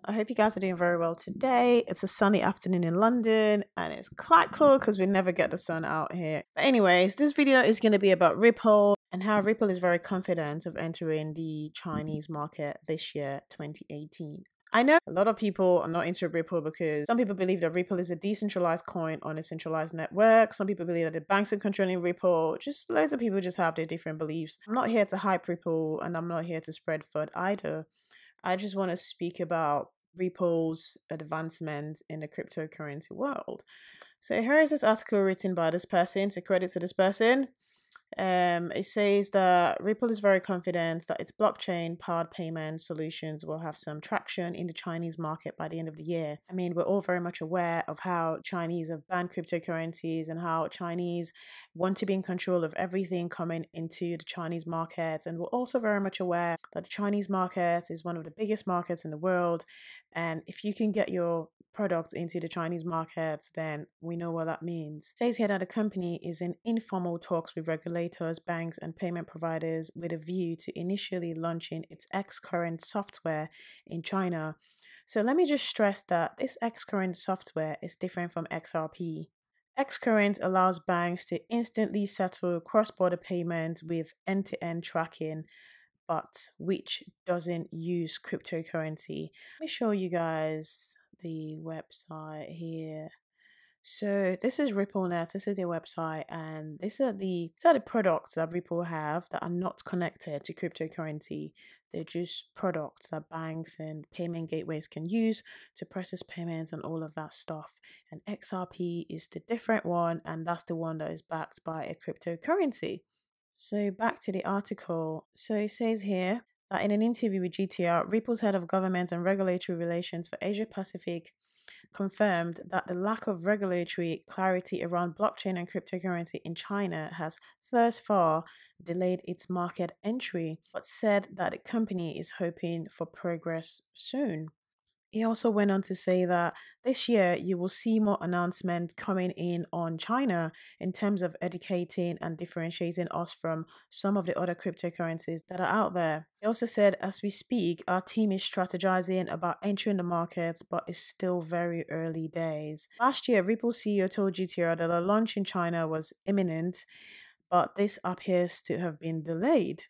I hope you guys are doing very well today. It's a sunny afternoon in London and it's quite cool because we never get the sun out here. But anyways, this video is going to be about Ripple and how Ripple is very confident of entering the Chinese market this year, 2018. I know a lot of people are not into Ripple because some people believe that Ripple is a decentralized coin on a centralized network. Some people believe that the banks are controlling Ripple. Just loads of people just have their different beliefs. I'm not here to hype Ripple and I'm not here to spread FUD either. I just want to speak about Ripple's advancement in the cryptocurrency world. So here is this article written by this person, so credit to this person. It says that Ripple is very confident that its blockchain-powered payment solutions will have some traction in the Chinese market by the end of the year. I mean, we're all very much aware of how Chinese have banned cryptocurrencies and how Chinese want to be in control of everything coming into the Chinese market. And we're also very much aware that the Chinese market is one of the biggest markets in the world. And if you can get your product into the Chinese market, then we know what that means. It says here that the company is in informal talks with regulators, banks, and payment providers with a view to initially launching its xCurrent software in China. So let me just stress that this xCurrent software is different from XRP. xCurrent allows banks to instantly settle cross-border payments with end-to-end tracking, but which doesn't use cryptocurrency. Let me show you guys the website here. So this is RippleNet. This is their website, and these are the products that Ripple have that are not connected to cryptocurrency. They're just products that banks and payment gateways can use to process payments and all of that stuff. And XRP is the different one, and that's the one that is backed by a cryptocurrency. So back to the article. So it says here that in an interview with GTR, Ripple's head of government and regulatory relations for Asia Pacific confirmed that the lack of regulatory clarity around blockchain and cryptocurrency in China has thus far delayed its market entry, but said that the company is hoping for progress soon. He also went on to say that this year you will see more announcements coming in on China in terms of educating and differentiating us from some of the other cryptocurrencies that are out there. He also said, as we speak, our team is strategizing about entering the markets, but it's still very early days. Last year, Ripple CEO told GTR that a launch in China was imminent, but this appears to have been delayed.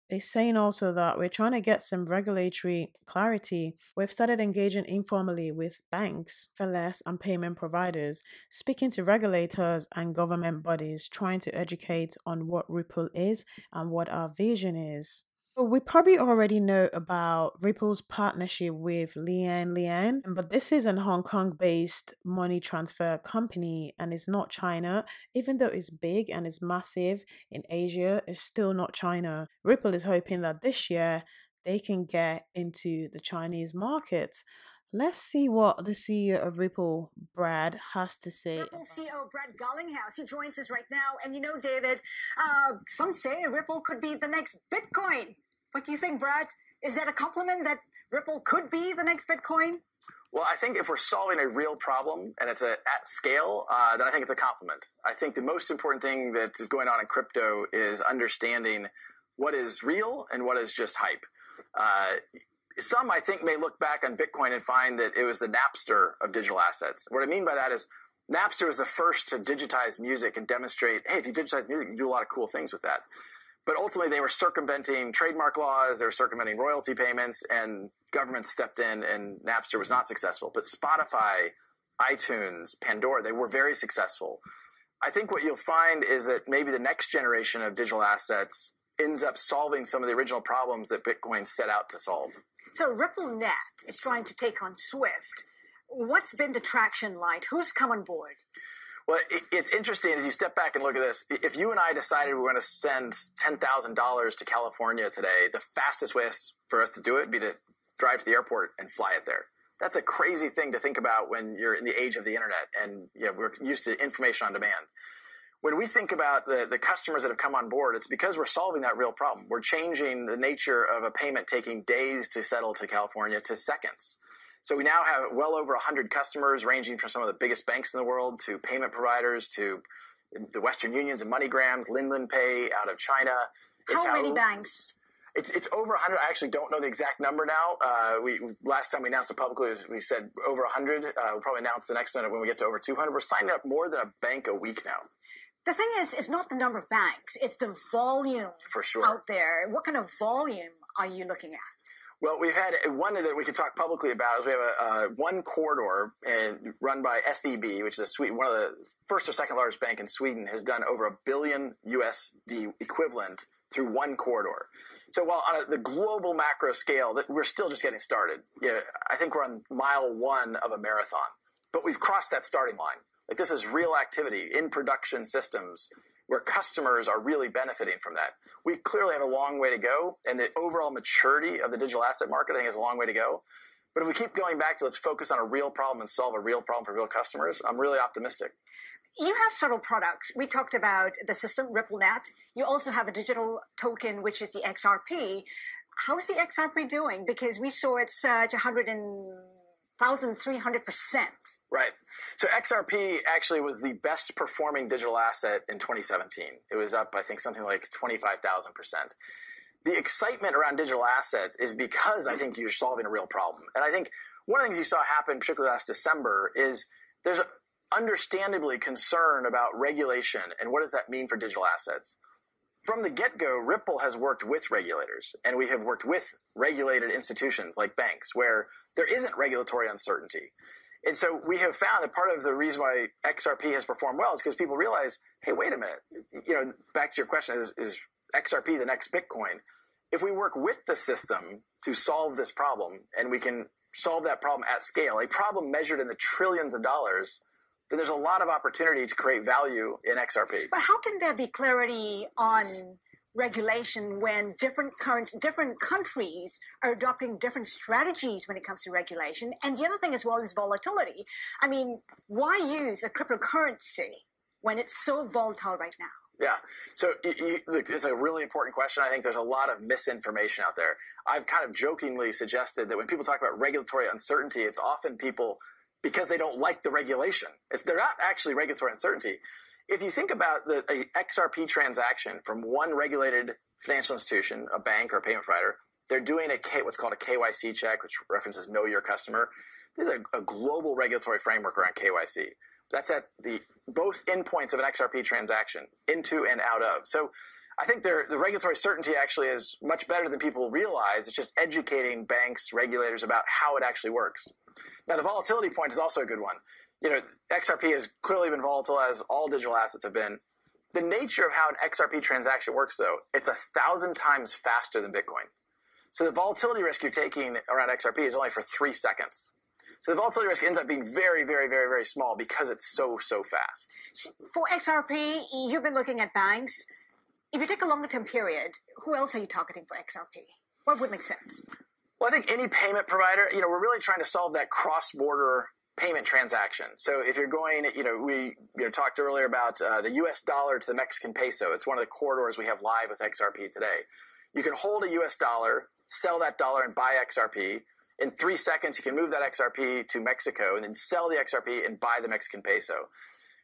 They're saying also that we're trying to get some regulatory clarity. We've started engaging informally with banks, FLS, and payment providers, speaking to regulators and government bodies, trying to educate on what Ripple is and what our vision is. So we probably already know about Ripple's partnership with Lian, but this is a Hong Kong-based money transfer company and it's not China. Even though it's big and it's massive in Asia, it's still not China. Ripple is hoping that this year they can get into the Chinese market. Let's see what the CEO of Ripple, Brad, has to say. Ripple CEO Brad Garlinghouse, he joins us right now. And you know, David, some say Ripple could be the next Bitcoin. What do you think, Brad? Is that a compliment that Ripple could be the next Bitcoin? Well, I think if we're solving a real problem and it's at scale, then I think it's a compliment. I think the most important thing that is going on in crypto is understanding what is real and what is just hype. Some, I think, may look back on Bitcoin and find that it was the Napster of digital assets. What I mean by that is Napster was the first to digitize music and demonstrate, hey, if you digitize music, you can do a lot of cool things with that. But ultimately, they were circumventing trademark laws, they were circumventing royalty payments, and government stepped in, and Napster was not successful. But Spotify, iTunes, Pandora, they were very successful. I think what you'll find is that maybe the next generation of digital assets ends up solving some of the original problems that Bitcoin set out to solve. So RippleNet is trying to take on Swift. What's been the traction like? Who's come on board? Well, it's interesting as you step back and look at this. If you and I decided we were going to send $10,000 to California today, the fastest way for us to do it would be to drive to the airport and fly it there. That's a crazy thing to think about when you're in the age of the internet and we're used to information on demand. When we think about the customers that have come on board, it's because we're solving that real problem. We're changing the nature of a payment taking days to settle to California to seconds. So we now have well over 100 customers ranging from some of the biggest banks in the world to payment providers to the Western Unions and MoneyGrams, Linlin Pay out of China. How many banks? It's over 100. I actually don't know the exact number now. Last time we announced it publicly, we said over 100. We'll probably announce the next one when we get to over 200. We're signing up more than a bank a week now. The thing is, it's not the number of banks, it's the volume for sure out there. What kind of volume are you looking at? Well, we've had one that we can talk publicly about is we have a one corridor run by SEB, which is one of the first or second largest bank in Sweden, has done over $1 billion USD equivalent through one corridor. So while on the global macro scale, that we're still just getting started. I think we're on mile 1 of a marathon, but we've crossed that starting line. Like, this is real activity in production systems where customers are really benefiting from that. We clearly have a long way to go, and the overall maturity of the digital asset market, I think, has a long way to go. But if we keep going back to let's focus on a real problem and solve a real problem for real customers, I'm really optimistic. You have several products. We talked about the system, RippleNet. You also have a digital token, which is the XRP. How is the XRP doing? Because we saw it surge 1,300%. Right. So XRP actually was the best performing digital asset in 2017. It was up, I think, something like 25,000%. The excitement around digital assets is because I think you're solving a real problem. And I think one of the things you saw happen, particularly last December, is there's understandably concern about regulation and what does that mean for digital assets. From the get-go, Ripple has worked with regulators, and we have worked with regulated institutions like banks where there isn't regulatory uncertainty. And so we have found that part of the reason why XRP has performed well is because people realize, hey, wait a minute, back to your question, is XRP the next Bitcoin? If we work with the system to solve this problem, and we can solve that problem at scale, a problem measured in the trillions of dollars, then there's a lot of opportunity to create value in XRP. But how can there be clarity on regulation when different countries are adopting different strategies when it comes to regulation? And the other thing as well is volatility. I mean, why use a cryptocurrency when it's so volatile right now? Yeah. So look, it's a really important question. I think there's a lot of misinformation out there. I've kind of jokingly suggested that when people talk about regulatory uncertainty, it's often people because they don't like the regulation. They're not actually regulatory uncertainty. If you think about a XRP transaction from one regulated financial institution, a bank or a payment provider, they're doing what's called a KYC check, which references Know Your Customer. There's a global regulatory framework around KYC. That's at both endpoints of an XRP transaction, into and out of. So I think the regulatory certainty actually is much better than people realize. It's just educating banks, regulators about how it actually works. Now, the volatility point is also a good one. XRP has clearly been volatile, as all digital assets have been. The nature of how an XRP transaction works, though, it's 1,000 times faster than Bitcoin. So the volatility risk you're taking around XRP is only for 3 seconds. So the volatility risk ends up being very, very, very, very small because it's so fast. For XRP, you've been looking at banks. If you take a longer term period, who else are you targeting for XRP? What would make sense? Well, I think any payment provider, we're really trying to solve that cross-border payment transaction. So if you're going, we talked earlier about the US dollar to the Mexican peso. It's one of the corridors we have live with XRP today. You can hold a US dollar, sell that dollar, and buy XRP. In 3 seconds, you can move that XRP to Mexico and then sell the XRP and buy the Mexican peso.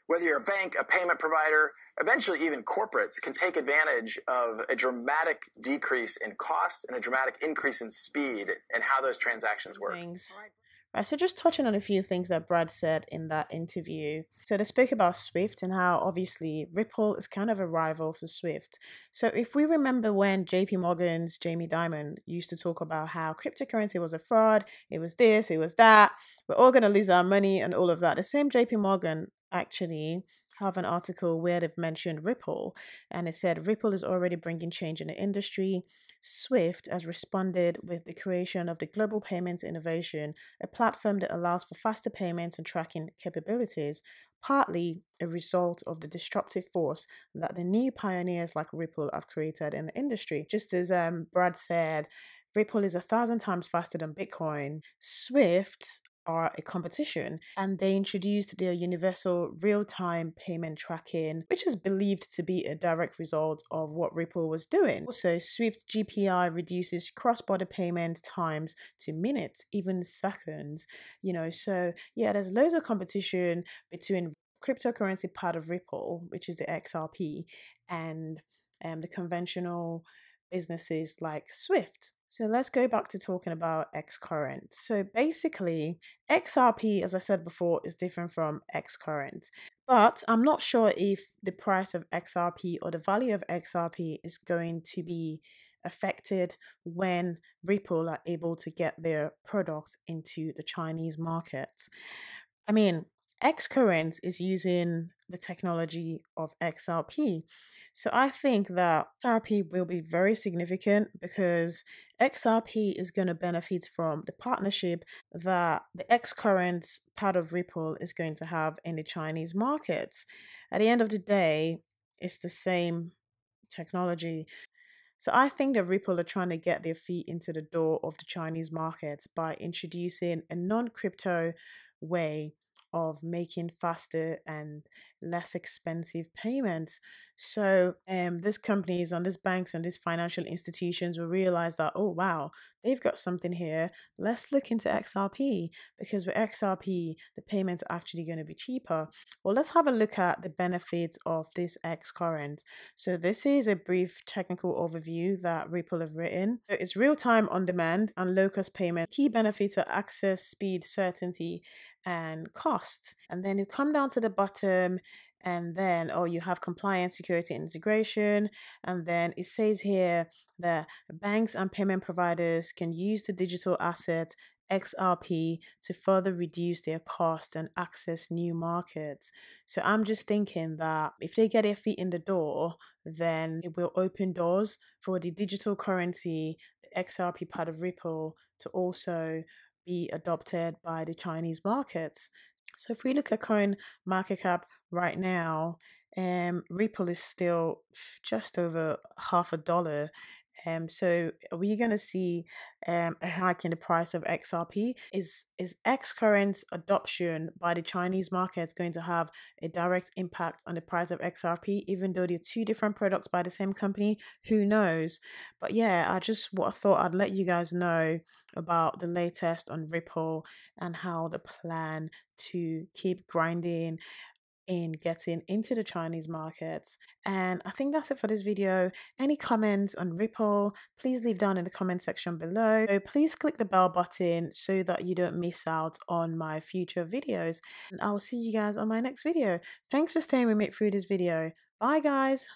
Whether you're a bank, a payment provider, eventually even corporates can take advantage of a dramatic decrease in cost and a dramatic increase in speed and how those transactions work. Right, so just touching on a few things that Brad said in that interview. So they spoke about Swift and how obviously Ripple is kind of a rival for Swift. So if we remember when JP Morgan's Jamie Dimon used to talk about how cryptocurrency was a fraud, it was this, it was that, we're all going to lose our money and all of that. The same JP Morgan actually have an article where they've mentioned Ripple, and it said Ripple is already bringing change in the industry. Swift has responded with the creation of the Global Payments Innovation, a platform that allows for faster payments and tracking capabilities, partly a result of the disruptive force that the new pioneers like Ripple have created in the industry. Just as Brad said, Ripple is 1,000 times faster than Bitcoin. Swift are a competition, and they introduced their universal real-time payment tracking, which is believed to be a direct result of what Ripple was doing. Also, Swift GPI reduces cross-border payment times to minutes, even seconds. So yeah, there's loads of competition between cryptocurrency part of Ripple, which is the XRP, and the conventional businesses like Swift. So let's go back to talking about xCurrent. So basically, XRP, as I said before, is different from xCurrent. But I'm not sure if the price of XRP or the value of XRP is going to be affected when Ripple are able to get their product into the Chinese market. I mean, xCurrent is using the technology of XRP. So I think that XRP will be very significant because XRP is going to benefit from the partnership that the xCurrent part of Ripple is going to have in the Chinese markets. At the end of the day, it's the same technology. So I think that Ripple are trying to get their feet into the door of the Chinese market by introducing a non-crypto way of making faster and less expensive payments. So these companies and these banks and these financial institutions will realize that, oh wow, they've got something here. Let's look into XRP because with XRP, the payments are actually going to be cheaper. Well, let's have a look at the benefits of this xCurrent. So this is a brief technical overview that Ripple have written. So it's real-time on-demand and low-cost payment. Key benefits are access, speed, certainty, and cost. And then you come down to the bottom and then you have compliance, security, and integration. And then it says here that banks and payment providers can use the digital asset XRP to further reduce their cost and access new markets. So I'm just thinking that if they get their feet in the door, then it will open doors for the digital currency, the XRP part of Ripple, to also be adopted by the Chinese markets. So if we look at coin market cap right now, Ripple is still just over $0.50. So are we going to see a hike in the price of XRP? Is xCurrent adoption by the Chinese market going to have a direct impact on the price of XRP, even though they're two different products by the same company? Who knows? But yeah, I thought I'd let you guys know about the latest on Ripple and how the plan to keep grinding in getting into the Chinese markets. And I think that's it for this video. Any comments on Ripple, please leave down in the comment section below. So please click the bell button so that you don't miss out on my future videos. And I will see you guys on my next video. Thanks for staying with me through this video. Bye guys.